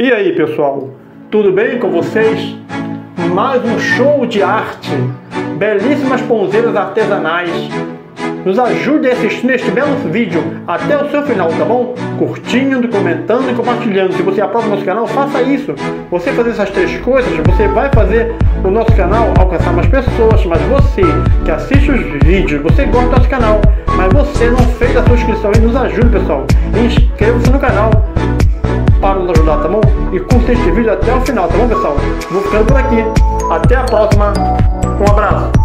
E aí, pessoal, tudo bem com vocês? Mais um show de arte, belíssimas pouseiras artesanais. Nos ajude a assistir neste belo vídeo até o seu final, tá bom? Curtindo, comentando e compartilhando. Se você aprova o nosso canal, faça isso. Você fazer essas três coisas, você vai fazer o nosso canal alcançar mais pessoas. Mas você que assiste os vídeos, você gosta do nosso canal, mas você não fez a sua inscrição, e nos ajude, pessoal. Inscreva-se no canal para nos ajudar, tá bom? E curta este vídeo até o final, tá bom, pessoal? Vou ficando por aqui. Até a próxima. Um abraço.